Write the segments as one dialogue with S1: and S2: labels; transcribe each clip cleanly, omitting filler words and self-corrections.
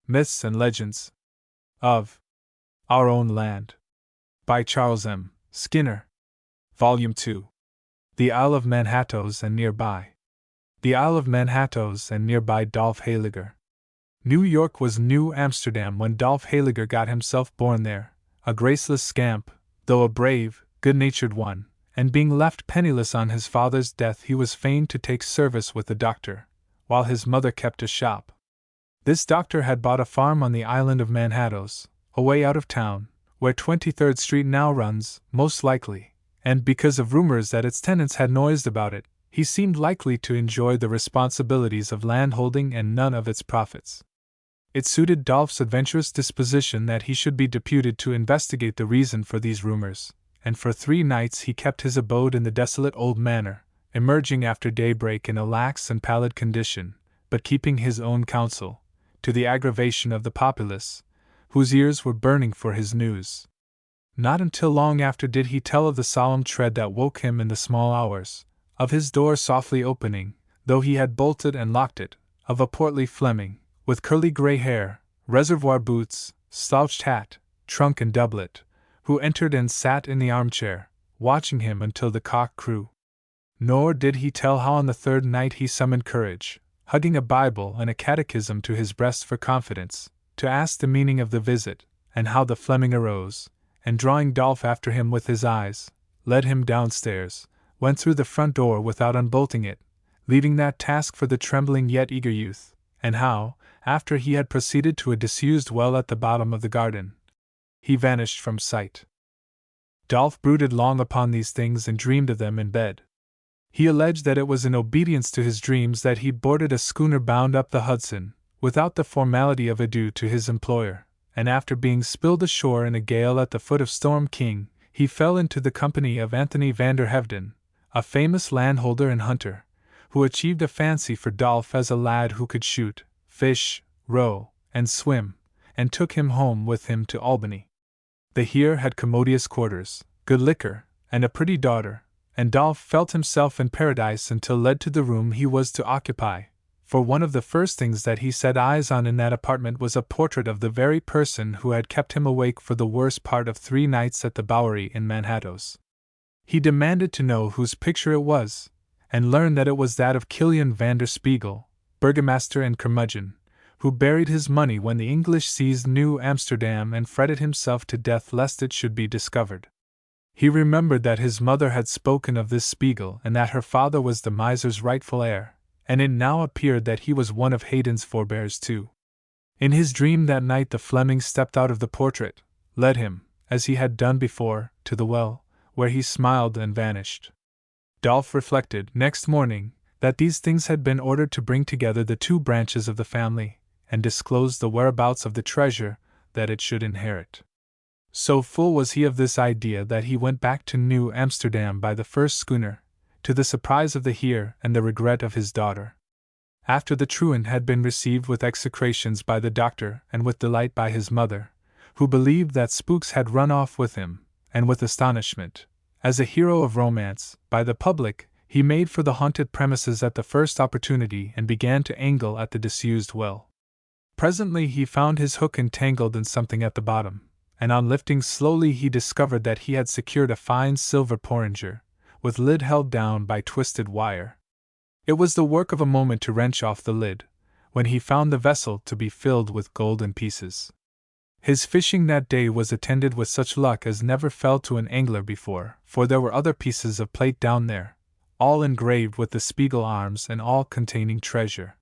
S1: Myths and Legends of Our Own Land, by Charles M. Skinner. Volume 2. The Isle of Manhattoes and Nearby. The Isle of Manhattoes and Nearby Dolph Heyliger. New York was New Amsterdam when Dolph Heyliger got himself born there, a graceless scamp, though a brave, good-natured one, and being left penniless on his father's death he was fain to take service with the doctor, while his mother kept a shop. This doctor had bought a farm on the island of Manhattoes, away out of town, where 23rd Street now runs, most likely, and because of rumors that its tenants had noised about it, he seemed likely to enjoy the responsibilities of landholding and none of its profits. It suited Dolph's adventurous disposition that he should be deputed to investigate the reason for these rumors, and for 3 nights he kept his abode in the desolate old manor, emerging after daybreak in a lax and pallid condition, but keeping his own counsel, to the aggravation of the populace, whose ears were burning for his news. Not until long after did he tell of the solemn tread that woke him in the small hours, of his door softly opening, though he had bolted and locked it, of a portly Fleming, with curly gray hair, reservoir boots, slouched hat, trunk and doublet, who entered and sat in the armchair, watching him until the cock crew. Nor did he tell how on the 3rd night he summoned courage, hugging a Bible and a catechism to his breast for confidence, to ask the meaning of the visit, and how the Fleming arose, and drawing Dolph after him with his eyes, led him downstairs, went through the front door without unbolting it, leaving that task for the trembling yet eager youth, and how, after he had proceeded to a disused well at the bottom of the garden, he vanished from sight. Dolph brooded long upon these things and dreamed of them in bed. He alleged that it was in obedience to his dreams that he boarded a schooner bound up the Hudson, without the formality of adieu to his employer, and after being spilled ashore in a gale at the foot of Storm King, he fell into the company of Anthony Vander Hevden, a famous landholder and hunter, who achieved a fancy for Dolph as a lad who could shoot, fish, row, and swim, and took him home with him to Albany. They here had commodious quarters, good liquor, and a pretty daughter, and Dolph felt himself in paradise until led to the room he was to occupy, for one of the first things that he set eyes on in that apartment was a portrait of the very person who had kept him awake for the worst part of 3 nights at the Bowery in Manhattoes. He demanded to know whose picture it was, and learned that it was that of Kilian van der Spiegel, burgomaster and curmudgeon, who buried his money when the English seized New Amsterdam and fretted himself to death lest it should be discovered. He remembered that his mother had spoken of this Spiegel and that her father was the miser's rightful heir, and it now appeared that he was one of Haydn's forebears too. In his dream that night the Fleming stepped out of the portrait, led him, as he had done before, to the well, where he smiled and vanished. Dolph reflected, next morning, that these things had been ordered to bring together the 2 branches of the family, and disclose the whereabouts of the treasure that it should inherit. So full was he of this idea that he went back to New Amsterdam by the first schooner, to the surprise of the heir and the regret of his daughter. After the truant had been received with execrations by the doctor and with delight by his mother, who believed that spooks had run off with him, and with astonishment, as a hero of romance, by the public, he made for the haunted premises at the first opportunity and began to angle at the disused well. Presently he found his hook entangled in something at the bottom, and on lifting slowly he discovered that he had secured a fine silver porringer, with lid held down by twisted wire. It was the work of a moment to wrench off the lid, when he found the vessel to be filled with golden pieces. His fishing that day was attended with such luck as never fell to an angler before, for there were other pieces of plate down there, all engraved with the Spiegel arms and all containing treasure.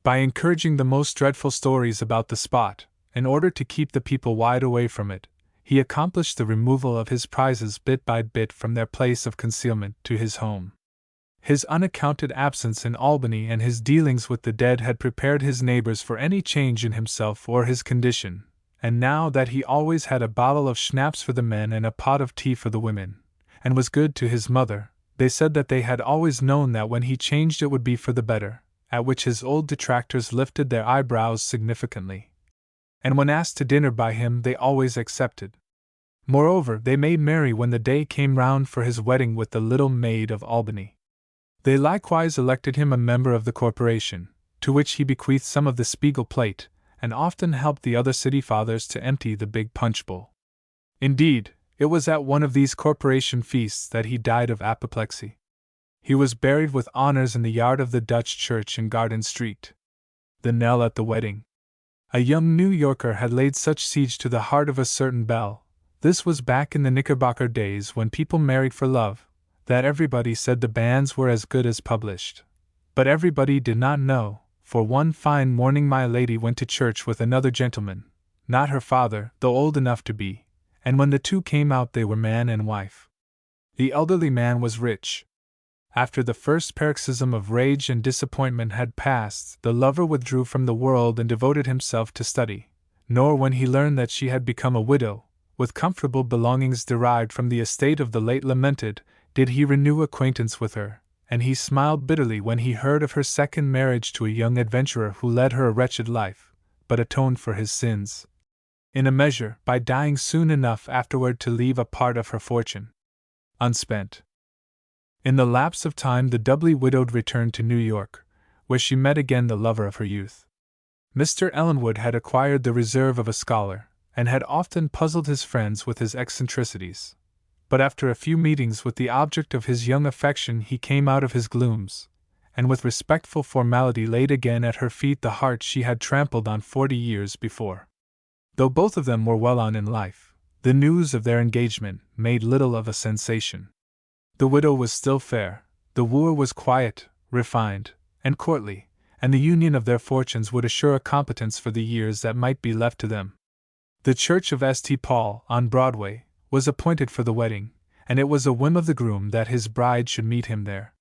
S1: By encouraging the most dreadful stories about the spot, in order to keep the people wide away from it, he accomplished the removal of his prizes bit by bit from their place of concealment to his home. His unaccounted absence in Albany and his dealings with the dead had prepared his neighbors for any change in himself or his condition, and now that he always had a bottle of schnapps for the men and a pot of tea for the women, and was good to his mother, they said that they had always known that when he changed it would be for the better, at which his old detractors lifted their eyebrows significantly. And when asked to dinner by him they always accepted. Moreover, they made merry when the day came round for his wedding with the little maid of Albany. They likewise elected him a member of the corporation, to which he bequeathed some of the Spiegel plate, and often helped the other city fathers to empty the big punch bowl. Indeed, it was at one of these corporation feasts that he died of apoplexy. He was buried with honors in the yard of the Dutch church in Garden Street. The knell at the wedding. A young New Yorker had laid such siege to the heart of a certain belle, this was back in the Knickerbocker days when people married for love, that everybody said the banns were as good as published. But everybody did not know, for one fine morning my lady went to church with another gentleman, not her father, though old enough to be, and when the two came out they were man and wife. The elderly man was rich. After the first paroxysm of rage and disappointment had passed, the lover withdrew from the world and devoted himself to study, nor when he learned that she had become a widow, with comfortable belongings derived from the estate of the late lamented, did he renew acquaintance with her, and he smiled bitterly when he heard of her second marriage to a young adventurer who led her a wretched life, but atoned for his sins, in a measure, by dying soon enough afterward to leave a part of her fortune unspent. In the lapse of time the doubly widowed returned to New York, where she met again the lover of her youth. Mr. Ellenwood had acquired the reserve of a scholar, and had often puzzled his friends with his eccentricities. But after a few meetings with the object of his young affection he came out of his glooms, and with respectful formality laid again at her feet the heart she had trampled on 40 years before. Though both of them were well on in life, the news of their engagement made little of a sensation. The widow was still fair, the wooer was quiet, refined, and courtly, and the union of their fortunes would assure a competence for the years that might be left to them. The church of St. Paul, on Broadway, was appointed for the wedding, and it was a whim of the groom that his bride should meet him there.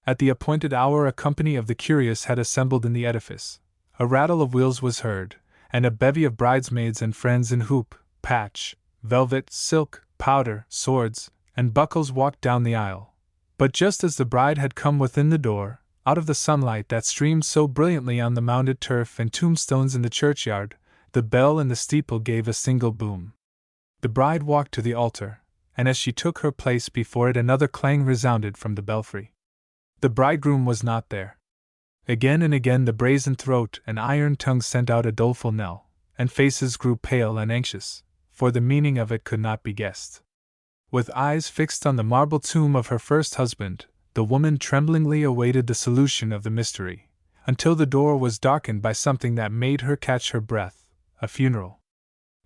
S1: At the appointed hour a company of the curious had assembled in the edifice. A rattle of wheels was heard, and a bevy of bridesmaids and friends in hoop, patch, velvet, silk, powder, swords, and buckles walked down the aisle. But just as the bride had come within the door, out of the sunlight that streamed so brilliantly on the mounded turf and tombstones in the churchyard, the bell in the steeple gave a single boom. The bride walked to the altar, and as she took her place before it another clang resounded from the belfry. The bridegroom was not there. Again and again the brazen throat and iron tongue sent out a doleful knell, and faces grew pale and anxious, for the meaning of it could not be guessed. With eyes fixed on the marble tomb of her first husband, the woman tremblingly awaited the solution of the mystery, until the door was darkened by something that made her catch her breath, a funeral.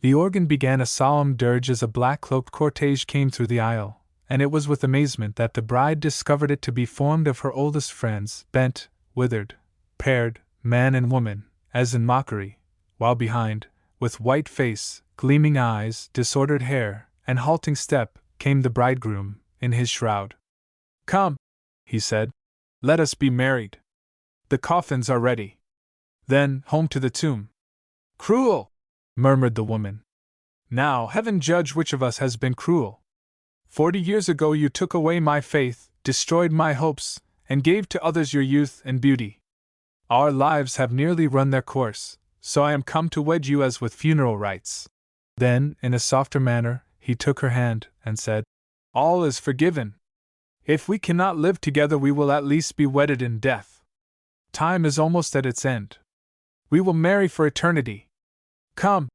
S1: The organ began a solemn dirge as a black-cloaked cortege came through the aisle, and it was with amazement that the bride discovered it to be formed of her oldest friends, bent, withered, paired, man and woman, as in mockery, while behind, with white face, gleaming eyes, disordered hair, and halting step, came the bridegroom, in his shroud. "Come," he said, "let us be married. The coffins are ready. Then, home to the tomb." "Cruel!" murmured the woman. "Now, heaven judge which of us has been cruel. 40 years ago you took away my faith, destroyed my hopes, and gave to others your youth and beauty. Our lives have nearly run their course, so I am come to wed you as with funeral rites." Then, in a softer manner, he took her hand, and said, "All is forgiven. If we cannot live together we will at least be wedded in death. Time is almost at its end. We will marry for eternity. Come!"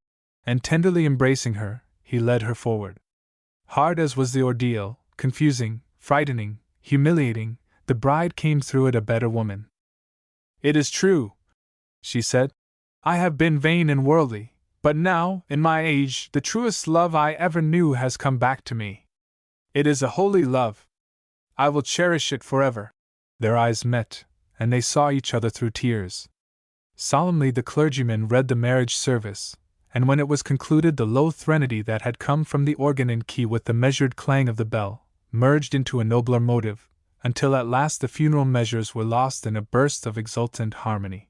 S1: And tenderly embracing her, he led her forward. Hard as was the ordeal, confusing, frightening, humiliating, the bride came through it a better woman. "It is true," she said, "I have been vain and worldly, but now, in my age, the truest love I ever knew has come back to me. It is a holy love. I will cherish it forever." Their eyes met, and they saw each other through tears. Solemnly the clergyman read the marriage service, and when it was concluded the low threnody that had come from the organ in key with the measured clang of the bell, merged into a nobler motive, until at last the funeral measures were lost in a burst of exultant harmony.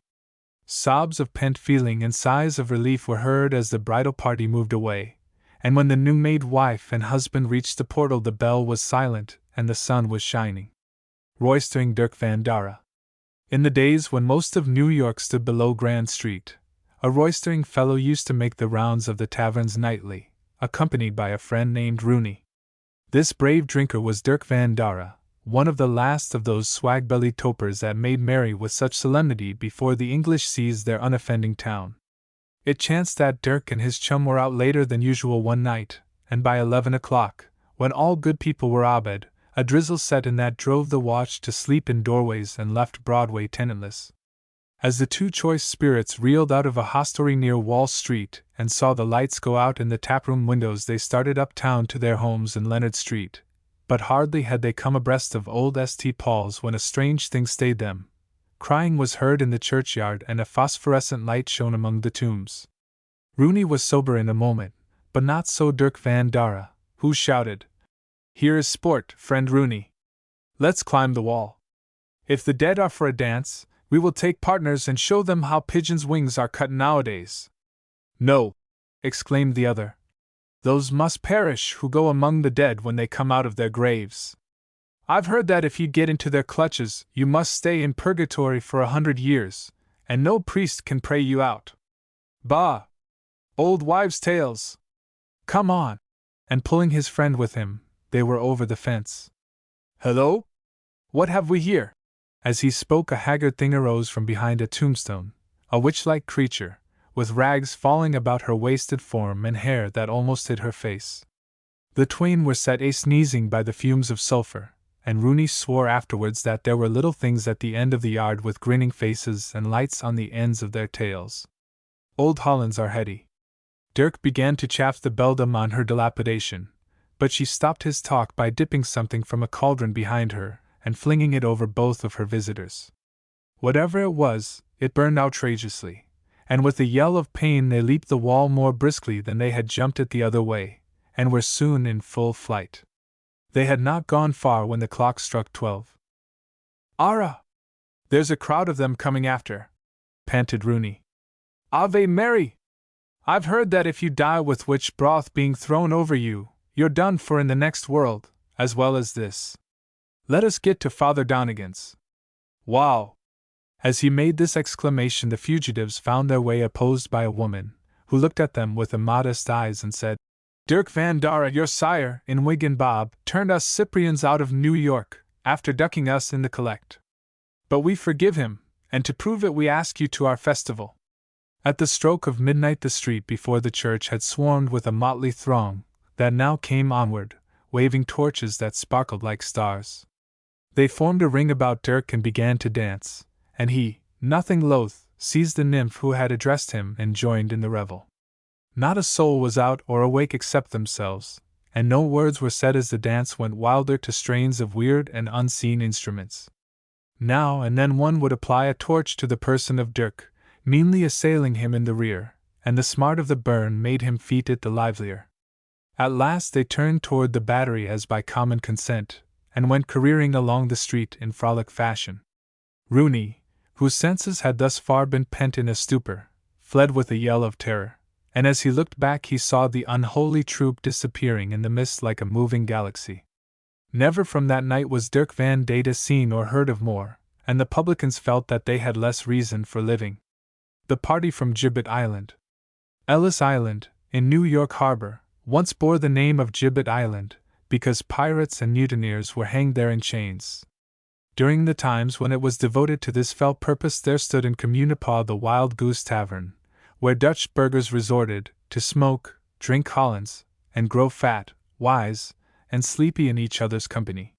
S1: Sobs of pent feeling and sighs of relief were heard as the bridal party moved away, and when the new-made wife and husband reached the portal the bell was silent and the sun was shining. Roystering Dirk van Dara. In the days when most of New York stood below Grand Street, a roystering fellow used to make the rounds of the taverns nightly, accompanied by a friend named Rooney. This brave drinker was Dirk van Dara, one of the last of those swag-bellied topers that made merry with such solemnity before the English seized their unoffending town. It chanced that Dirk and his chum were out later than usual one night, and by 11 o'clock, when all good people were abed, a drizzle set in that drove the watch to sleep in doorways and left Broadway tenantless. As the two choice spirits reeled out of a hostelry near Wall Street and saw the lights go out in the taproom windows, they started uptown to their homes in Leonard Street. But hardly had they come abreast of old St. Paul's when a strange thing stayed them. Crying was heard in the churchyard and a phosphorescent light shone among the tombs. Rooney was sober in a moment, but not so Dirk Van Dara, who shouted, "Here is sport, friend Rooney. Let's climb the wall. If the dead are for a dance, we will take partners and show them how pigeons' wings are cut nowadays." "No," exclaimed the other. "Those must perish who go among the dead when they come out of their graves. I've heard that if you get into their clutches, you must stay in purgatory for 100 years, and no priest can pray you out. Bah! Old wives' tales. Come on!" And pulling his friend with him, they were over the fence. "Hello? What have we here?" As he spoke, a haggard thing arose from behind a tombstone, a witch-like creature, with rags falling about her wasted form and hair that almost hid her face. The twain were set a-sneezing by the fumes of sulphur, and Rooney swore afterwards that there were little things at the end of the yard with grinning faces and lights on the ends of their tails. Old Hollands are heady. Dirk began to chaff the beldam on her dilapidation, but she stopped his talk by dipping something from a cauldron behind her and flinging it over both of her visitors. Whatever it was, it burned outrageously, and with a yell of pain they leaped the wall more briskly than they had jumped it the other way, and were soon in full flight. They had not gone far when the clock struck 12. "Ara! There's a crowd of them coming after," panted Rooney. "Ave Mary! I've heard that if you die with witch broth being thrown over you, you're done for in the next world, as well as this. Let us get to Father Donegan's. Wow!" As he made this exclamation, the fugitives found their way opposed by a woman, who looked at them with immodest eyes and said, "Dirk Van Dara, your sire, in wig and bob, turned us Cyprians out of New York, after ducking us in the collect. But we forgive him, and to prove it we ask you to our festival." At the stroke of midnight the street before the church had swarmed with a motley throng that now came onward, waving torches that sparkled like stars. They formed a ring about Dirk and began to dance, and he, nothing loath, seized the nymph who had addressed him and joined in the revel. Not a soul was out or awake except themselves, and no words were said as the dance went wilder to strains of weird and unseen instruments. Now and then one would apply a torch to the person of Dirk, meanly assailing him in the rear, and the smart of the burn made him feat it the livelier. At last they turned toward the Battery as by common consent, and went careering along the street in frolic fashion. Rooney, whose senses had thus far been pent in a stupor, fled with a yell of terror, and as he looked back he saw the unholy troop disappearing in the mist like a moving galaxy. Never from that night was Dirk Van Data seen or heard of more, and the publicans felt that they had less reason for living. The party from Gibbet Island. Ellis Island, in New York Harbor, once bore the name of Gibbet Island, because pirates and mutineers were hanged there in chains. During the times when it was devoted to this fell purpose there stood in Communipaw the Wild Goose Tavern, where Dutch burghers resorted, to smoke, drink Hollands, and grow fat, wise, and sleepy in each other's company.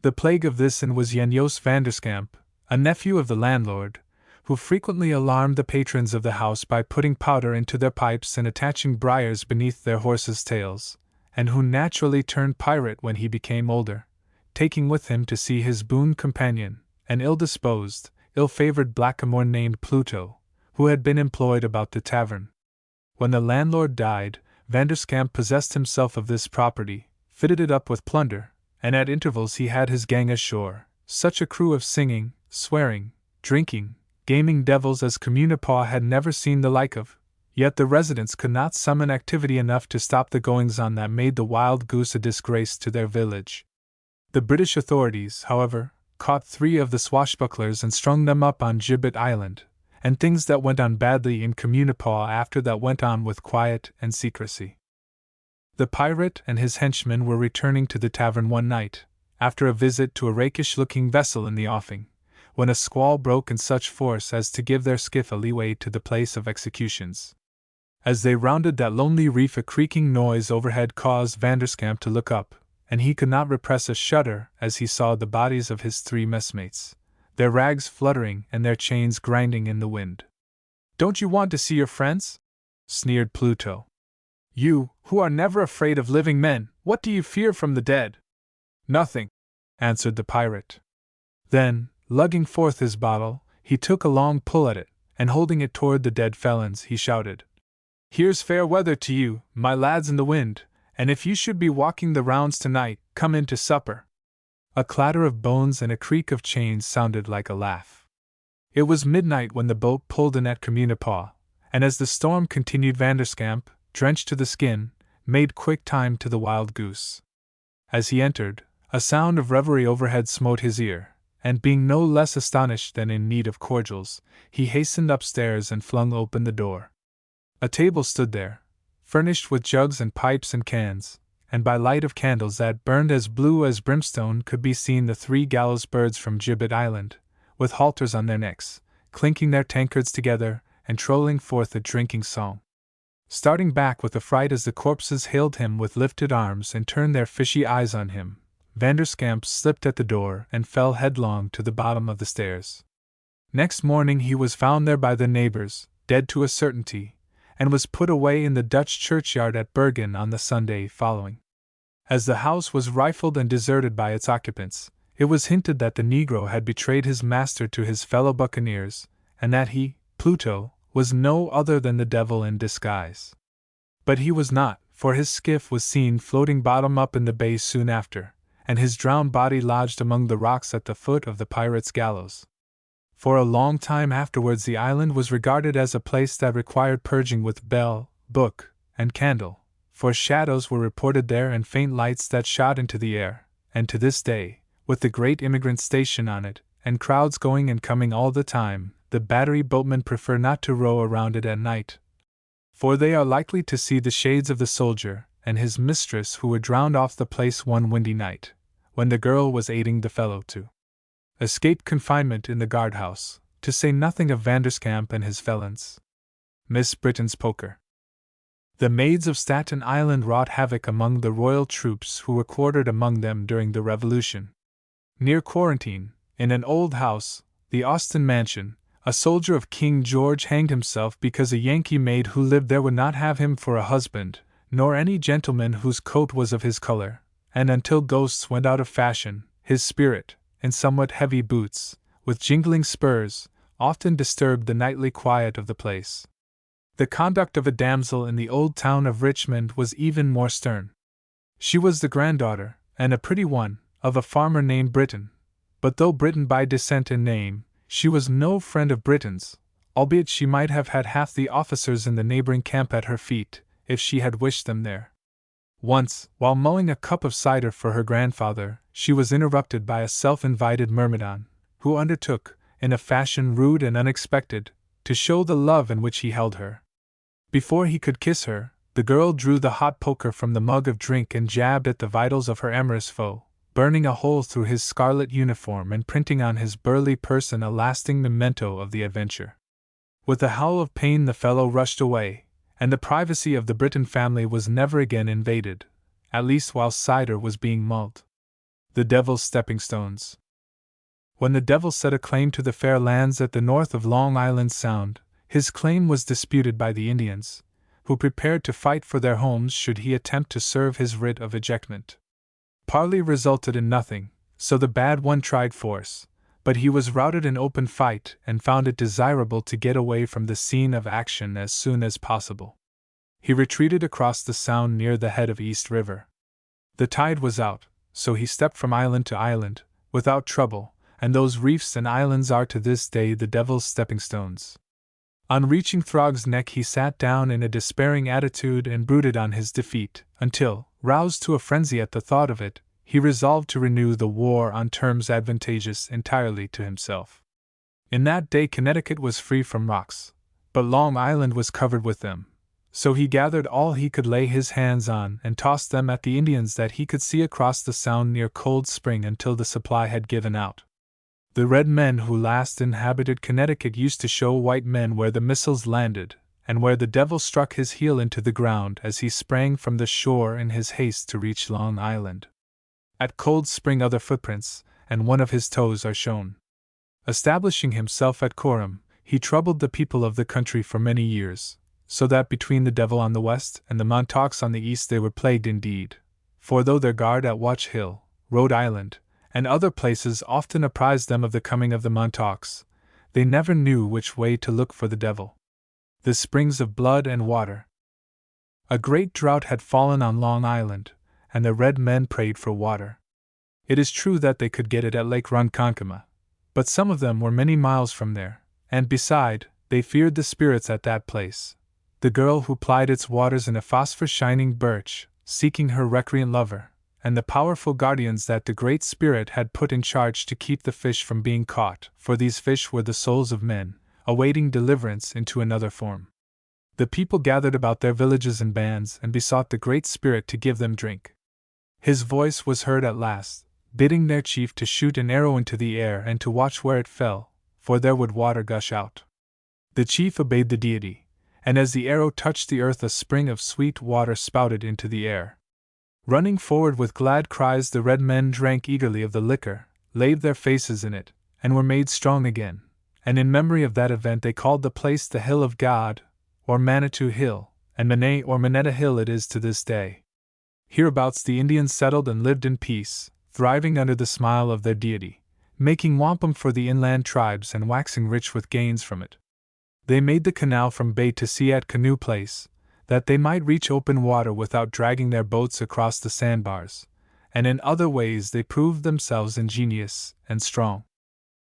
S1: The plague of this inn was Jan Jos Vanderskamp, a nephew of the landlord, who frequently alarmed the patrons of the house by putting powder into their pipes and attaching briars beneath their horses' tails, and who naturally turned pirate when he became older, taking with him to sea his boon companion, an ill-disposed, ill-favored blackamoor named Pluto, who had been employed about the tavern. When the landlord died, Vanderskamp possessed himself of this property, fitted it up with plunder, and at intervals he had his gang ashore, such a crew of singing, swearing, drinking, gaming devils as Communipaw had never seen the like of, yet the residents could not summon activity enough to stop the goings-on that made the Wild Goose a disgrace to their village. The British authorities, however, caught 3 of the swashbucklers and strung them up on Gibbet Island, and things that went on badly in Communipaw after that went on with quiet and secrecy. The pirate and his henchmen were returning to the tavern one night, after a visit to a rakish-looking vessel in the offing, when a squall broke in such force as to give their skiff a leeway to the place of executions. As they rounded that lonely reef, a creaking noise overhead caused Vanderskamp to look up, and he could not repress a shudder as he saw the bodies of his 3 messmates, their rags fluttering and their chains grinding in the wind. "Don't you want to see your friends?" sneered Pluto. "You, who are never afraid of living men, what do you fear from the dead?" "Nothing," answered the pirate. Then, lugging forth his bottle, he took a long pull at it, and holding it toward the dead felons, he shouted, "Here's fair weather to you, my lads in the wind, and if you should be walking the rounds tonight, come in to supper." A clatter of bones and a creak of chains sounded like a laugh. It was midnight when the boat pulled in at Communipaw, and as the storm continued, Vanderskamp, drenched to the skin, made quick time to the Wild Goose. As he entered, a sound of revelry overhead smote his ear, and being no less astonished than in need of cordials, he hastened upstairs and flung open the door. A table stood there, furnished with jugs and pipes and cans, and by light of candles that burned as blue as brimstone could be seen the 3 gallows birds from Gibbet Island, with halters on their necks, clinking their tankards together and trolling forth a drinking song. Starting back with affright as the corpses hailed him with lifted arms and turned their fishy eyes on him, Vanderskamp slipped at the door and fell headlong to the bottom of the stairs. Next morning he was found there by the neighbors, dead to a certainty, and was put away in the Dutch churchyard at Bergen on the Sunday following. As the house was rifled and deserted by its occupants, it was hinted that the Negro had betrayed his master to his fellow buccaneers, and that he, Pluto, was no other than the devil in disguise. But he was not, for his skiff was seen floating bottom up in the bay soon after, and his drowned body lodged among the rocks at the foot of the pirates' gallows. For a long time afterwards the island was regarded as a place that required purging with bell, book, and candle, for shadows were reported there and faint lights that shot into the air, and to this day, with the great immigrant station on it, and crowds going and coming all the time, the battery boatmen prefer not to row around it at night, for they are likely to see the shades of the soldier and his mistress who were drowned off the place one windy night, when the girl was aiding the fellow to escape confinement in the guardhouse, to say nothing of Vanderskamp and his felons. Miss Britain's poker. The maids of Staten Island wrought havoc among the royal troops who were quartered among them during the Revolution. Near Quarantine, in an old house, the Austin Mansion, a soldier of King George hanged himself because a Yankee maid who lived there would not have him for a husband, nor any gentleman whose coat was of his color, and until ghosts went out of fashion, his spirit, in somewhat heavy boots, with jingling spurs, often disturbed the nightly quiet of the place. The conduct of a damsel in the old town of Richmond was even more stern. She was the granddaughter, and a pretty one, of a farmer named Britain, but though Britain by descent and name, she was no friend of Britain's, albeit she might have had half the officers in the neighboring camp at her feet, if she had wished them there. Once, while mowing a cup of cider for her grandfather, she was interrupted by a self-invited myrmidon, who undertook, in a fashion rude and unexpected, to show the love in which he held her. Before he could kiss her, the girl drew the hot poker from the mug of drink and jabbed at the vitals of her amorous foe, burning a hole through his scarlet uniform and printing on his burly person a lasting memento of the adventure. With a howl of pain the fellow rushed away, and the privacy of the Britain family was never again invaded, at least while cider was being mulled. The Devil's Stepping Stones. When the devil set a claim to the fair lands at the north of Long Island Sound, his claim was disputed by the Indians, who prepared to fight for their homes should he attempt to serve his writ of ejectment. Parley resulted in nothing, so the bad one tried force, but he was routed in open fight and found it desirable to get away from the scene of action as soon as possible. He retreated across the Sound near the head of East River. The tide was out, so he stepped from island to island, without trouble, and those reefs and islands are to this day the Devil's Stepping Stones. On reaching Throg's Neck he sat down in a despairing attitude and brooded on his defeat, until, roused to a frenzy at the thought of it, he resolved to renew the war on terms advantageous entirely to himself. In that day Connecticut was free from rocks, but Long Island was covered with them, so he gathered all he could lay his hands on and tossed them at the Indians that he could see across the Sound near Cold Spring until the supply had given out. The red men who last inhabited Connecticut used to show white men where the missiles landed, and where the devil struck his heel into the ground as he sprang from the shore in his haste to reach Long Island. At Cold Spring other footprints, and one of his toes are shown. Establishing himself at Coram, he troubled the people of the country for many years, so that between the devil on the west and the Montauks on the east they were plagued indeed, for though their guard at Watch Hill, Rhode Island, and other places often apprised them of the coming of the Montauks, they never knew which way to look for the devil. The springs of blood and water. A great drought had fallen on Long Island, and the red men prayed for water. It is true that they could get it at Lake Ronkonkoma, but some of them were many miles from there, and beside, they feared the spirits at that place. The girl who plied its waters in a phosphor-shining birch, seeking her recreant lover, and the powerful guardians that the Great Spirit had put in charge to keep the fish from being caught, for these fish were the souls of men, awaiting deliverance into another form. The people gathered about their villages in bands and besought the Great Spirit to give them drink. His voice was heard at last, bidding their chief to shoot an arrow into the air and to watch where it fell, for there would water gush out. The chief obeyed the deity, and as the arrow touched the earth a spring of sweet water spouted into the air. Running forward with glad cries, the red men drank eagerly of the liquor, laved their faces in it, and were made strong again, and in memory of that event they called the place the Hill of God, or Manitou Hill, and Manay or Manetta Hill it is to this day. Hereabouts the Indians settled and lived in peace, thriving under the smile of their deity, making wampum for the inland tribes and waxing rich with gains from it. They made the canal from bay to sea at Canoe Place, that they might reach open water without dragging their boats across the sandbars, and in other ways they proved themselves ingenious and strong.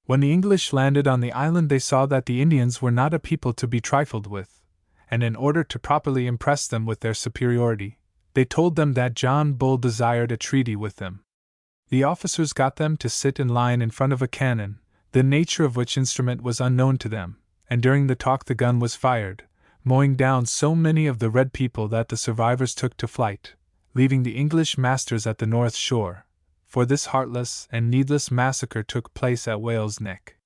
S1: When the English landed on the island they saw that the Indians were not a people to be trifled with, and in order to properly impress them with their superiority, they told them that John Bull desired a treaty with them. The officers got them to sit in line in front of a cannon, the nature of which instrument was unknown to them, and during the talk the gun was fired, mowing down so many of the red people that the survivors took to flight, leaving the English masters at the north shore, for this heartless and needless massacre took place at Whale's Neck.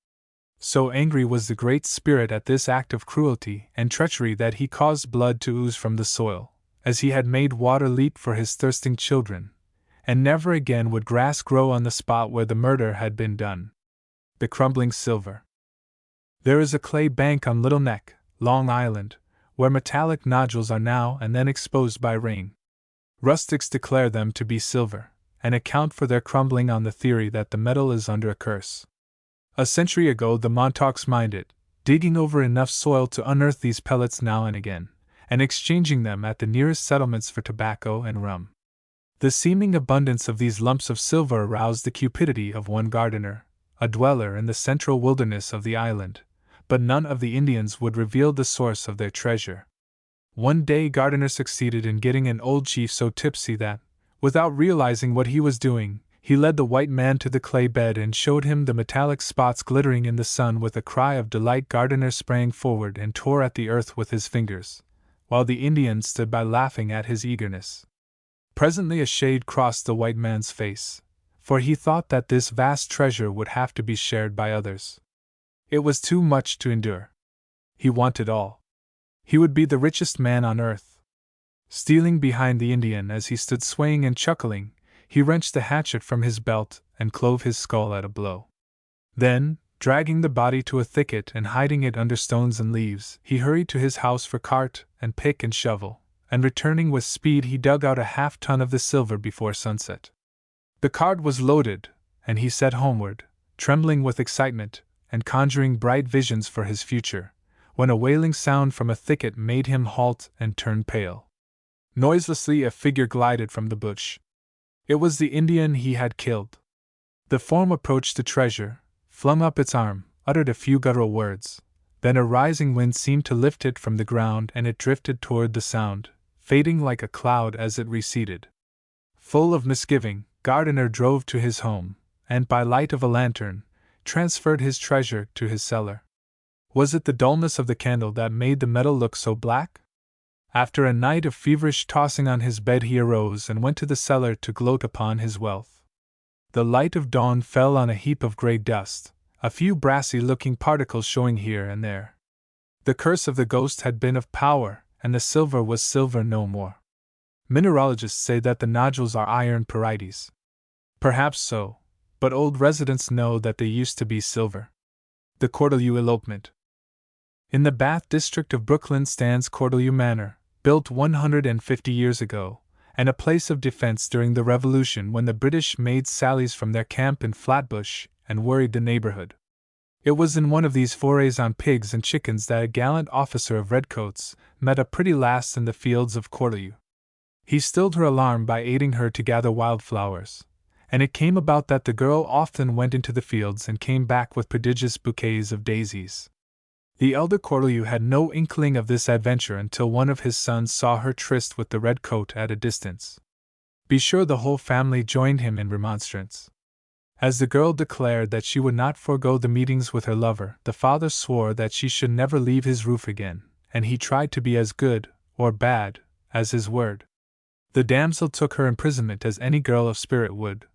S1: So angry was the Great Spirit at this act of cruelty and treachery that he caused blood to ooze from the soil, as he had made water leap for his thirsting children, and never again would grass grow on the spot where the murder had been done. The crumbling silver. There is a clay bank on Little Neck, Long Island, where metallic nodules are now and then exposed by rain. Rustics declare them to be silver, and account for their crumbling on the theory that the metal is under a curse. A century ago the Montauks mined it, digging over enough soil to unearth these pellets now and again, and exchanging them at the nearest settlements for tobacco and rum. The seeming abundance of these lumps of silver aroused the cupidity of one Gardiner, a dweller in the central wilderness of the island, but none of the Indians would reveal the source of their treasure. One day Gardiner succeeded in getting an old chief so tipsy that, without realizing what he was doing, he led the white man to the clay bed and showed him the metallic spots glittering in the sun. With a cry of delight Gardiner sprang forward and tore at the earth with his fingers, while the Indian stood by laughing at his eagerness. Presently a shade crossed the white man's face, for he thought that this vast treasure would have to be shared by others. It was too much to endure. He wanted all. He would be the richest man on earth. Stealing behind the Indian as he stood swaying and chuckling, he wrenched the hatchet from his belt and clove his skull at a blow. Then, dragging the body to a thicket and hiding it under stones and leaves, he hurried to his house for cart and pick and shovel, and returning with speed he dug out a half-ton of the silver before sunset. The cart was loaded, and he set homeward, trembling with excitement, and conjuring bright visions for his future, when a wailing sound from a thicket made him halt and turn pale. Noiselessly a figure glided from the bush. It was the Indian he had killed. The form approached the treasure, flung up its arm, uttered a few guttural words, then a rising wind seemed to lift it from the ground and it drifted toward the sound, fading like a cloud as it receded. Full of misgiving, Gardiner drove to his home, and by light of a lantern, transferred his treasure to his cellar. Was it the dullness of the candle that made the metal look so black? After a night of feverish tossing on his bed he arose and went to the cellar to gloat upon his wealth. The light of dawn fell on a heap of grey dust, a few brassy-looking particles showing here and there. The curse of the ghost had been of power, and the silver was silver no more. Mineralogists say that the nodules are iron pyrites. Perhaps so, but old residents know that they used to be silver. The Cortelyou elopement. In the Bath district of Brooklyn stands Cortelyou Manor, built 150 years ago, and a place of defense during the Revolution when the British made sallies from their camp in Flatbush and worried the neighborhood. It was in one of these forays on pigs and chickens that a gallant officer of redcoats met a pretty lass in the fields of Cortelyou. He stilled her alarm by aiding her to gather wildflowers, and it came about that the girl often went into the fields and came back with prodigious bouquets of daisies. The elder Cortelyou had no inkling of this adventure until one of his sons saw her tryst with the redcoat at a distance. Be sure the whole family joined him in remonstrance. As the girl declared that she would not forego the meetings with her lover, the father swore that she should never leave his roof again, and he tried to be as good, or bad, as his word. The damsel took her imprisonment as any girl of spirit would,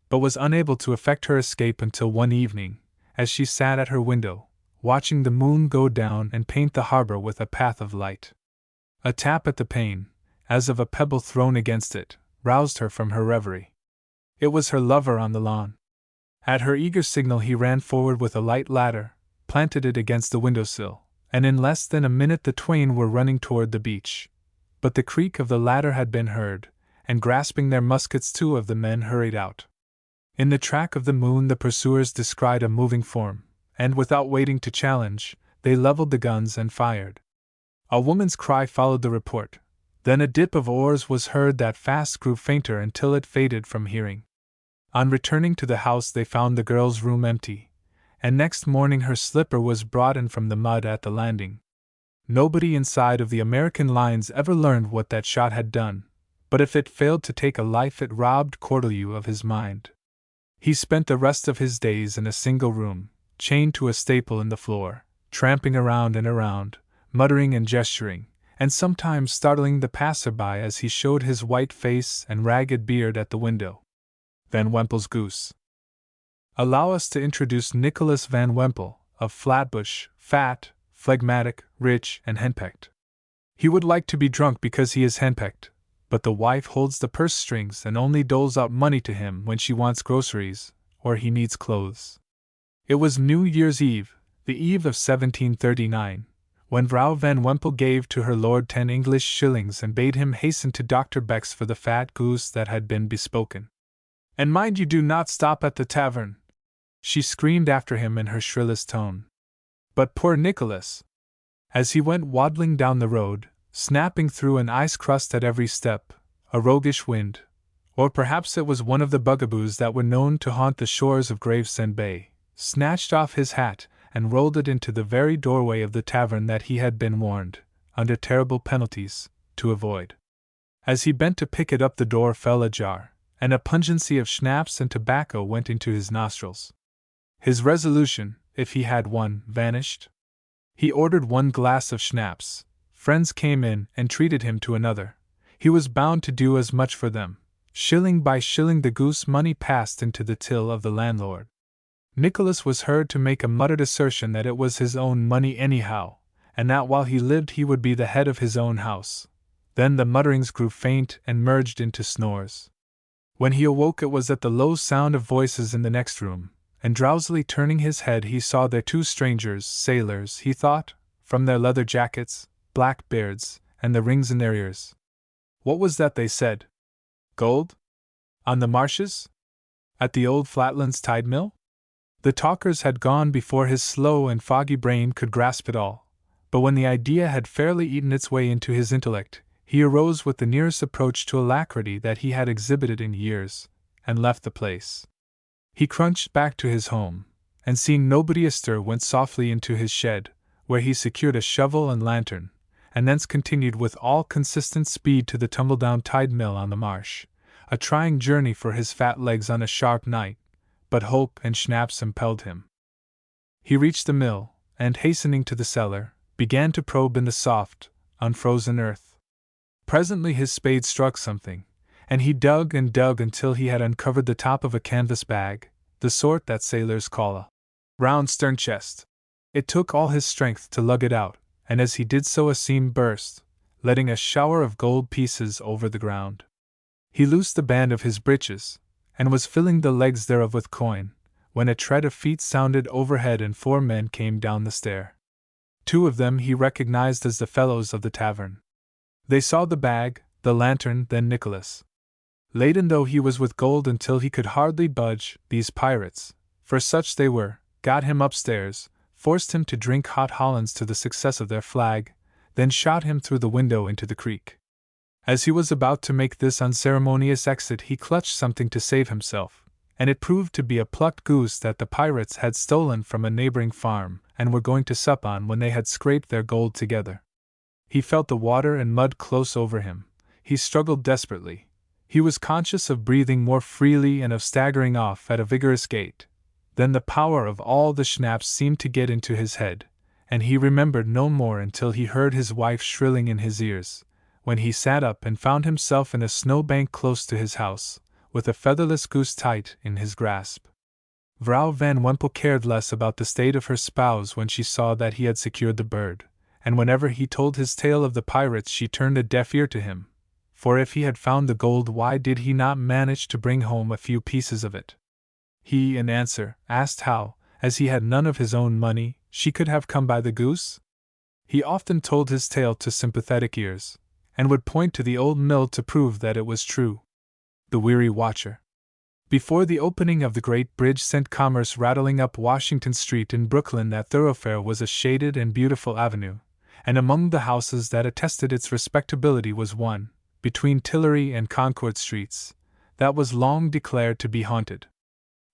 S1: but was unable to effect her escape until one evening, as she sat at her window, watching the moon go down and paint the harbor with a path of light. A tap at the pane, as of a pebble thrown against it, roused her from her reverie. It was her lover on the lawn. At her eager signal he ran forward with a light ladder, planted it against the windowsill, and in less than a minute the twain were running toward the beach. But the creak of the ladder had been heard, and grasping their muskets 2 of the men hurried out. In the track of the moon the pursuers descried a moving form, and without waiting to challenge, they leveled the guns and fired. A woman's cry followed the report. Then a dip of oars was heard that fast grew fainter until it faded from hearing. On returning to the house they found the girl's room empty, and next morning her slipper was brought in from the mud at the landing. Nobody inside of the American lines ever learned what that shot had done, but if it failed to take a life it robbed Cortelyou of his mind. He spent the rest of his days in a single room, chained to a staple in the floor, tramping around and around, muttering and gesturing, and sometimes startling the passer-by as he showed his white face and ragged beard at the window. Van Wempel's goose. Allow us to introduce Nicholas Van Wempel, of Flatbush, fat, phlegmatic, rich, and henpecked. He would like to be drunk because he is henpecked, but the wife holds the purse strings and only doles out money to him when she wants groceries, or he needs clothes. It was New Year's Eve, the eve of 1739, when Vrouw Van Wempel gave to her lord 10 English shillings and bade him hasten to Dr. Beck's for the fat goose that had been bespoken. "And mind you do not stop at the tavern," she screamed after him in her shrillest tone. But poor Nicholas! As he went waddling down the road, snapping through an ice crust at every step, a roguish wind, or perhaps it was one of the bugaboos that were known to haunt the shores of Gravesend Bay, snatched off his hat and rolled it into the very doorway of the tavern that he had been warned, under terrible penalties, to avoid. As he bent to pick it up the door fell ajar, and a pungency of schnapps and tobacco went into his nostrils. His resolution, if he had one, vanished. He ordered 1 glass of schnapps. Friends came in and treated him to another. He was bound to do as much for them. Shilling by shilling the goose money passed into the till of the landlord. Nicholas was heard to make a muttered assertion that it was his own money anyhow, and that while he lived he would be the head of his own house. Then the mutterings grew faint and merged into snores. When he awoke it was at the low sound of voices in the next room, and drowsily turning his head he saw there 2 strangers, sailors, he thought, from their leather jackets, black beards, and the rings in their ears. What was that they said? Gold? On the marshes? At the old Flatlands tide mill? The talkers had gone before his slow and foggy brain could grasp it all, but when the idea had fairly eaten its way into his intellect, he arose with the nearest approach to alacrity that he had exhibited in years, and left the place. He crunched back to his home, and seeing nobody astir went softly into his shed, where he secured a shovel and lantern, and thence continued with all consistent speed to the tumbledown tide mill on the marsh, a trying journey for his fat legs on a sharp night, but hope and schnapps impelled him. He reached the mill, and hastening to the cellar, began to probe in the soft, unfrozen earth. Presently his spade struck something, and he dug and dug until he had uncovered the top of a canvas bag, the sort that sailors call a round stern chest. It took all his strength to lug it out, and as he did so a seam burst, letting a shower of gold pieces over the ground. He loosed the band of his breeches, and was filling the legs thereof with coin, when a tread of feet sounded overhead and 4 men came down the stair. 2 of them he recognized as the fellows of the tavern. They saw the bag, the lantern, then Nicholas. Laden though he was with gold until he could hardly budge, these pirates, for such they were, got him upstairs, forced him to drink hot Hollands to the success of their flag, then shot him through the window into the creek. As he was about to make this unceremonious exit, he clutched something to save himself, and it proved to be a plucked goose that the pirates had stolen from a neighboring farm and were going to sup on when they had scraped their gold together. He felt the water and mud close over him. He struggled desperately. He was conscious of breathing more freely and of staggering off at a vigorous gait. Then the power of all the schnapps seemed to get into his head, and he remembered no more until he heard his wife shrilling in his ears, when he sat up and found himself in a snowbank close to his house, with a featherless goose tight in his grasp. Vrouw Van Wimpel cared less about the state of her spouse when she saw that he had secured the bird, and whenever he told his tale of the pirates she turned a deaf ear to him, for if he had found the gold, why did he not manage to bring home a few pieces of it? He, in answer, asked how, as he had none of his own money, she could have come by the goose? He often told his tale to sympathetic ears, and would point to the old mill to prove that it was true. The weary watcher. Before the opening of the great bridge sent commerce rattling up Washington Street in Brooklyn, that thoroughfare was a shaded and beautiful avenue, and among the houses that attested its respectability was one, between Tillery and Concord Streets, that was long declared to be haunted.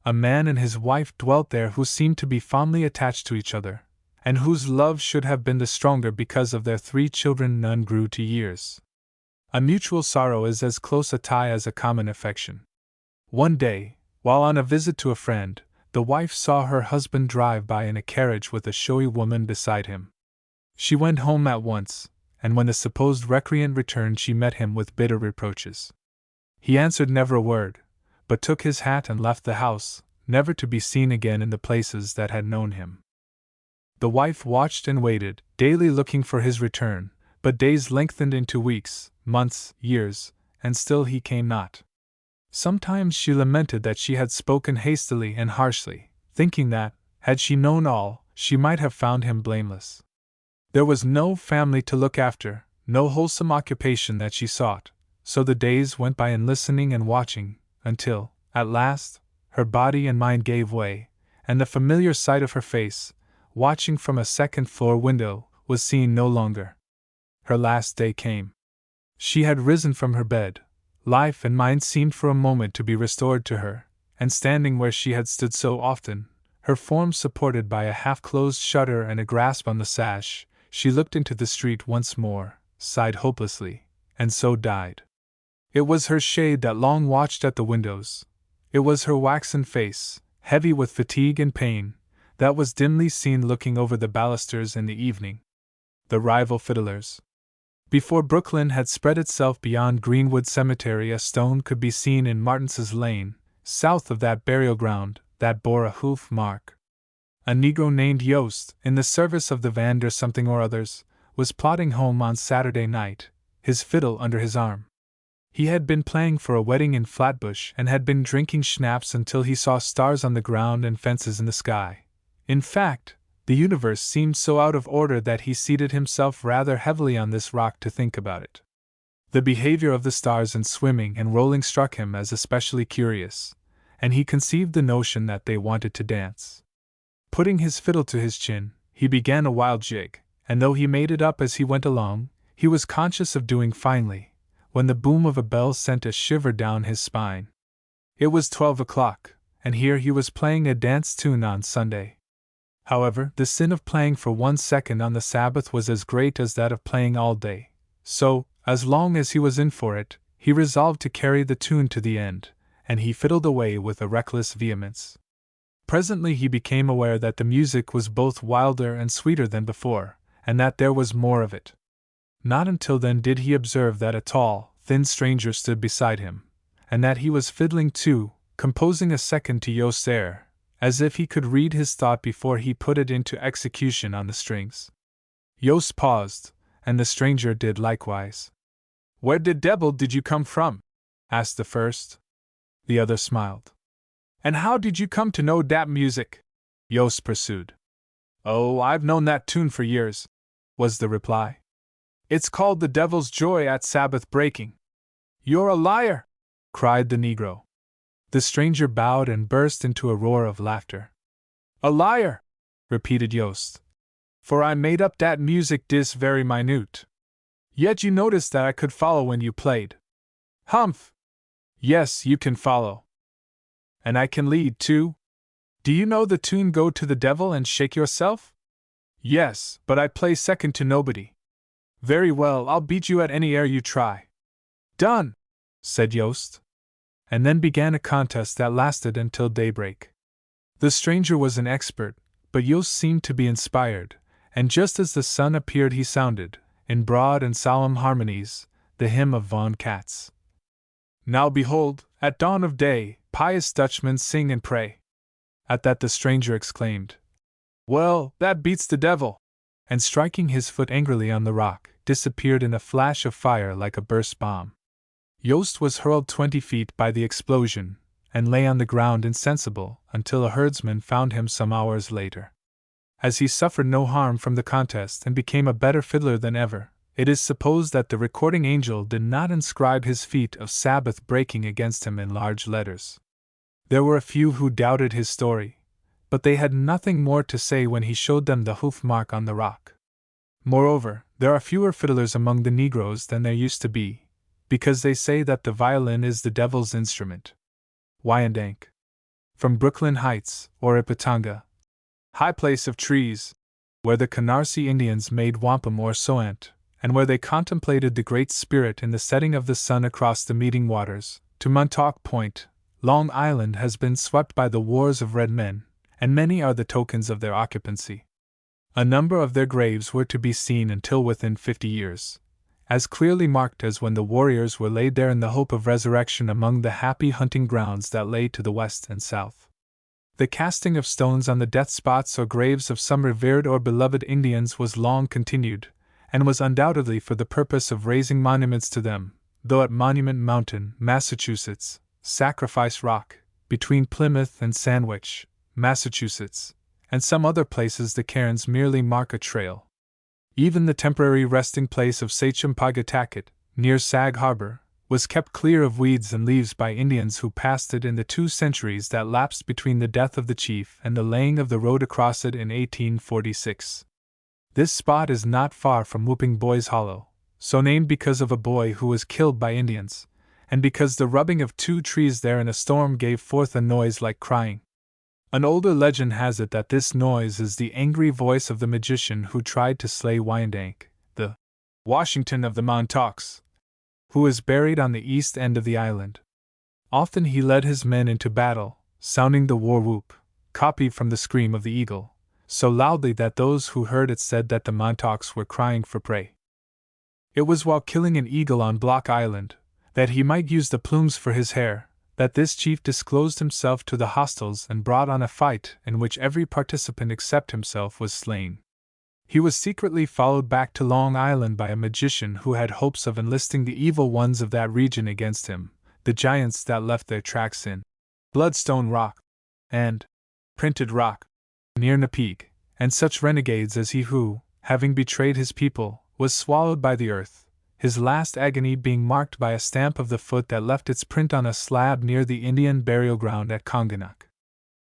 S1: A man and his wife dwelt there who seemed to be fondly attached to each other, and whose love should have been the stronger because of their 3 children. None grew to years. A mutual sorrow is as close a tie as a common affection. One day, while on a visit to a friend, the wife saw her husband drive by in a carriage with a showy woman beside him. She went home at once, and when the supposed recreant returned she met him with bitter reproaches. He answered never a word, but took his hat and left the house, never to be seen again in the places that had known him. The wife watched and waited, daily looking for his return, but days lengthened into weeks, months, years, and still he came not. Sometimes she lamented that she had spoken hastily and harshly, thinking that, had she known all, she might have found him blameless. There was no family to look after, no wholesome occupation that she sought, so the days went by in listening and watching, until, at last, her body and mind gave way, and the familiar sight of her face, watching from a second-floor window, was seen no longer. Her last day came. She had risen from her bed. Life and mind seemed for a moment to be restored to her, and standing where she had stood so often, her form supported by a half-closed shutter and a grasp on the sash, she looked into the street once more, sighed hopelessly, and so died. It was her shade that long watched at the windows. It was her waxen face, heavy with fatigue and pain, that was dimly seen looking over the balusters in the evening. The rival fiddlers. Before Brooklyn had spread itself beyond Greenwood Cemetery, a stone could be seen in Martin's Lane, south of that burial ground, that bore a hoof mark. A Negro named Yost, in the service of the Van der something or others, was plodding home on Saturday night, his fiddle under his arm. He had been playing for a wedding in Flatbush and had been drinking schnapps until he saw stars on the ground and fences in the sky. In fact, the universe seemed so out of order that he seated himself rather heavily on this rock to think about it. The behavior of the stars in swimming and rolling struck him as especially curious, and he conceived the notion that they wanted to dance. Putting his fiddle to his chin, he began a wild jig, and though he made it up as he went along, he was conscious of doing finely, when the boom of a bell sent a shiver down his spine. It was 12 o'clock, and here he was playing a dance tune on Sunday. However, the sin of playing for 1 second on the Sabbath was as great as that of playing all day, so, as long as he was in for it, he resolved to carry the tune to the end, and he fiddled away with a reckless vehemence. Presently he became aware that the music was both wilder and sweeter than before, and that there was more of it. Not until then did he observe that a tall, thin stranger stood beside him, and that he was fiddling too, composing a second to Yost's air, as if he could read his thought before he put it into execution on the strings. Yost paused, and the stranger did likewise. Where the devil did you come from? Asked the first. The other smiled. And how did you come to know that music? Yost pursued. Oh, I've known that tune for years, was the reply. It's called the Devil's Joy at Sabbath breaking. You're a liar, cried the Negro. The stranger bowed and burst into a roar of laughter. A liar, repeated Yost. For I made up that music dis very minute. Yet you noticed that I could follow when you played. Humph! Yes, you can follow. And I can lead, too. Do you know the tune Go to the Devil and Shake Yourself? Yes, but I play second to nobody. Very well, I'll beat you at any air you try. Done, said Yost. And then began a contest that lasted until daybreak. The stranger was an expert, but Yost seemed to be inspired, and just as the sun appeared he sounded, in broad and solemn harmonies, the hymn of Von Katz. Now behold, at dawn of day, pious Dutchmen sing and pray. At that the stranger exclaimed, Well, that beats the devil, and striking his foot angrily on the rock, disappeared in a flash of fire like a burst bomb. Yost was hurled 20 feet by the explosion, and lay on the ground insensible until a herdsman found him some hours later. As he suffered no harm from the contest and became a better fiddler than ever, it is supposed that the recording angel did not inscribe his feat of Sabbath breaking against him in large letters. There were a few who doubted his story, but they had nothing more to say when he showed them the hoof mark on the rock. Moreover, there are fewer fiddlers among the Negroes than there used to be, because they say that the violin is the devil's instrument. Wyandank. From Brooklyn Heights, or Ipatanga, high place of trees, where the Canarsie Indians made wampum or soant, and where they contemplated the Great Spirit in the setting of the sun across the meeting waters, to Montauk Point, Long Island has been swept by the wars of red men, and many are the tokens of their occupancy. A number of their graves were to be seen until within 50 years, as clearly marked as when the warriors were laid there in the hope of resurrection among the happy hunting grounds that lay to the west and south. The casting of stones on the death spots or graves of some revered or beloved Indians was long continued, and was undoubtedly for the purpose of raising monuments to them, though at Monument Mountain, Massachusetts, Sacrifice Rock, between Plymouth and Sandwich, Massachusetts, and some other places the cairns merely mark a trail. Even the temporary resting place of Sachem-Pagatacket, near Sag Harbor, was kept clear of weeds and leaves by Indians who passed it in the 2 centuries that lapsed between the death of the chief and the laying of the road across it in 1846. This spot is not far from Whooping Boy's Hollow, so named because of a boy who was killed by Indians, and because the rubbing of 2 trees there in a storm gave forth a noise like crying. An older legend has it that this noise is the angry voice of the magician who tried to slay Wyandank, the Washington of the Montauks, who is buried on the east end of the island. Often he led his men into battle, sounding the war whoop, copied from the scream of the eagle, so loudly that those who heard it said that the Montauks were crying for prey. It was while killing an eagle on Block Island, that he might use the plumes for his hair, that this chief disclosed himself to the hostiles and brought on a fight in which every participant except himself was slain. He was secretly followed back to Long Island by a magician who had hopes of enlisting the evil ones of that region against him, the giants that left their tracks in Bloodstone Rock and Printed Rock, near Napeague, and such renegades as he who, having betrayed his people, was swallowed by the earth, his last agony being marked by a stamp of the foot that left its print on a slab near the Indian burial ground at Conganuk.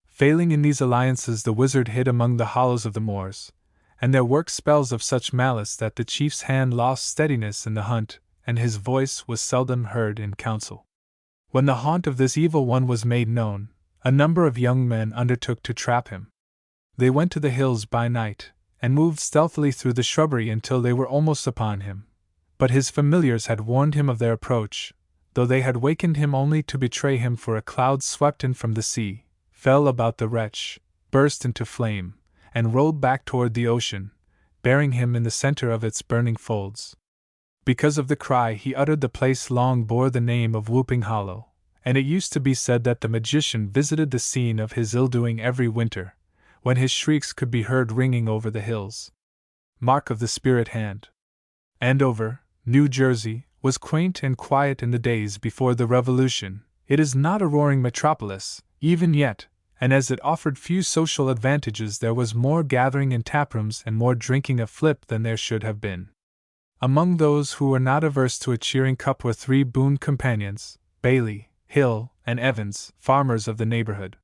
S1: Failing in these alliances, the wizard hid among the hollows of the moors, and there worked spells of such malice that the chief's hand lost steadiness in the hunt, and his voice was seldom heard in council. When the haunt of this evil one was made known, a number of young men undertook to trap him. They went to the hills by night, and moved stealthily through the shrubbery until they were almost upon him. But his familiars had warned him of their approach, though they had wakened him only to betray him, for a cloud swept in from the sea, fell about the wretch, burst into flame, and rolled back toward the ocean, bearing him in the center of its burning folds. Because of the cry he uttered, the place long bore the name of Whooping Hollow, and it used to be said that the magician visited the scene of his ill-doing every winter, when his shrieks could be heard ringing over the hills. mark of the spirit hand. Andover, New Jersey, was quaint and quiet in the days before the Revolution. It is not a roaring metropolis, even yet, and as it offered few social advantages, there was more gathering in taprooms and more drinking of flip than there should have been. Among those who were not averse to a cheering cup were three boon companions, Bailey, Hill, and Evans, farmers of the neighborhood.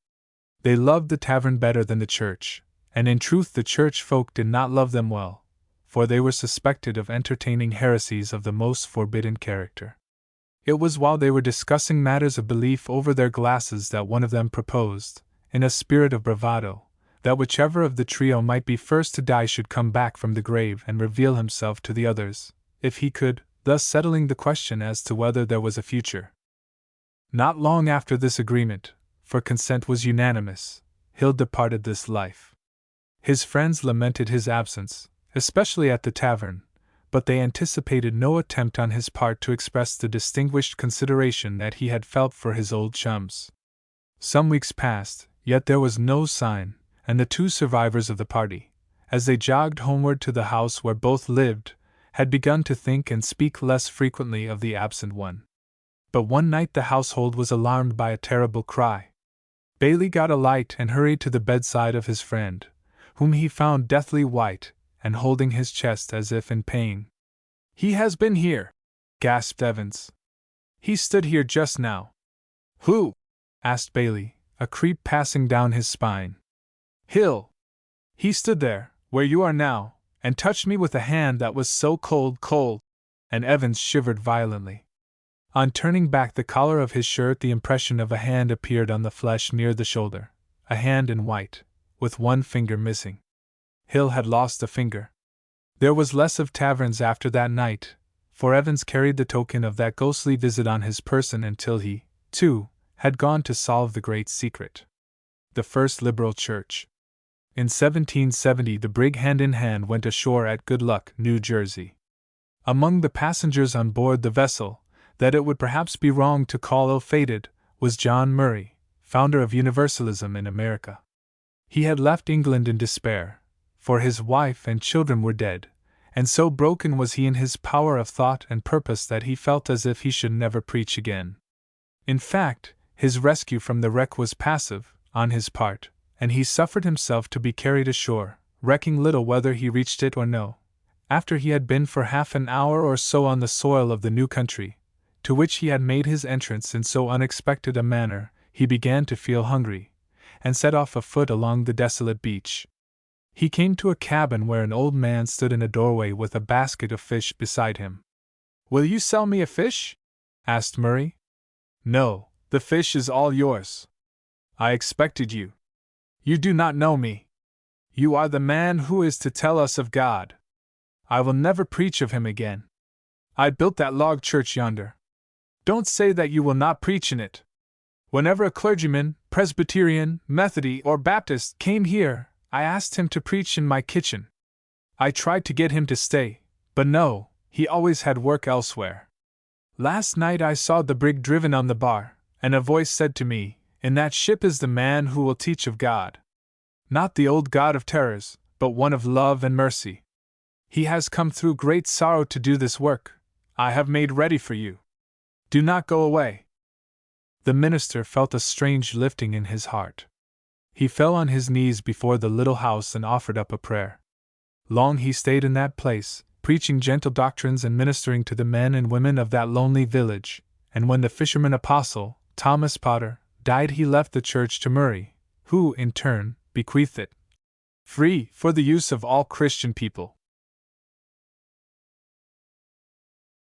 S1: They loved the tavern better than the church, and in truth the church folk did not love them well, for they were suspected of entertaining heresies of the most forbidden character. It was while they were discussing matters of belief over their glasses that one of them proposed, in a spirit of bravado, that whichever of the trio might be first to die should come back from the grave and reveal himself to the others, if he could, thus settling the question as to whether there was a future. Not long after this agreement, for consent was unanimous, Hill departed this life. His friends lamented his absence, especially at the tavern, but they anticipated no attempt on his part to express the distinguished consideration that he had felt for his old chums. Some weeks passed, yet there was no sign, and the two survivors of the party, as they jogged homeward to the house where both lived, had begun to think and speak less frequently of the absent one. But one night the household was alarmed by a terrible cry. Bailey got a light and hurried to the bedside of his friend, whom he found deathly white and holding his chest as if in pain. "He has been here," gasped Evans. "He stood here just now." "Who?" asked Bailey, a creep passing down his spine. "Hill. He stood there, where you are now, and touched me with a hand that was so cold, and Evans shivered violently. On turning back the collar of his shirt, the impression of a hand appeared on the flesh near the shoulder, a hand in white, with one finger missing. Hill had lost a finger. There was less of taverns after that night, for Evans carried the token of that ghostly visit on his person until he, too, had gone to solve the great secret. The First Liberal Church. In 1770 the brig Hand in Hand went ashore at Good Luck, New Jersey. Among the passengers on board the vessel, that it would perhaps be wrong to call ill-fated, was John Murray, founder of Universalism in America. He had left England in despair, for his wife and children were dead, and so broken was he in his power of thought and purpose that he felt as if he should never preach again. In fact, his rescue from the wreck was passive, on his part, and he suffered himself to be carried ashore, recking little whether he reached it or no. After he had been for half an hour or so on the soil of the new country, to which he had made his entrance in so unexpected a manner, he began to feel hungry, and set off afoot along the desolate beach. He came to a cabin where an old man stood in a doorway with a basket of fish beside him. "Will you sell me a fish?" asked Murray. "No, the fish is all yours." "I expected you. You do not know me. You are the man who is to tell us of God. I will never preach of him again. I built that log church yonder. Don't say that you will not preach in it. Whenever a clergyman, Presbyterian, Methodist, or Baptist came here, I asked him to preach in my kitchen. I tried to get him to stay, but no, he always had work elsewhere. Last night I saw the brig driven on the bar, and a voice said to me, 'In that ship is the man who will teach of God. Not the old God of terrors, but one of love and mercy. He has come through great sorrow to do this work. I have made ready for you. Do not go away.'" The minister felt a strange lifting in his heart. He fell on his knees before the little house and offered up a prayer. Long he stayed in that place, preaching gentle doctrines and ministering to the men and women of that lonely village, and when the fisherman apostle, Thomas Potter, died he left the church to Murray, who, in turn, bequeathed it free for the use of all Christian people.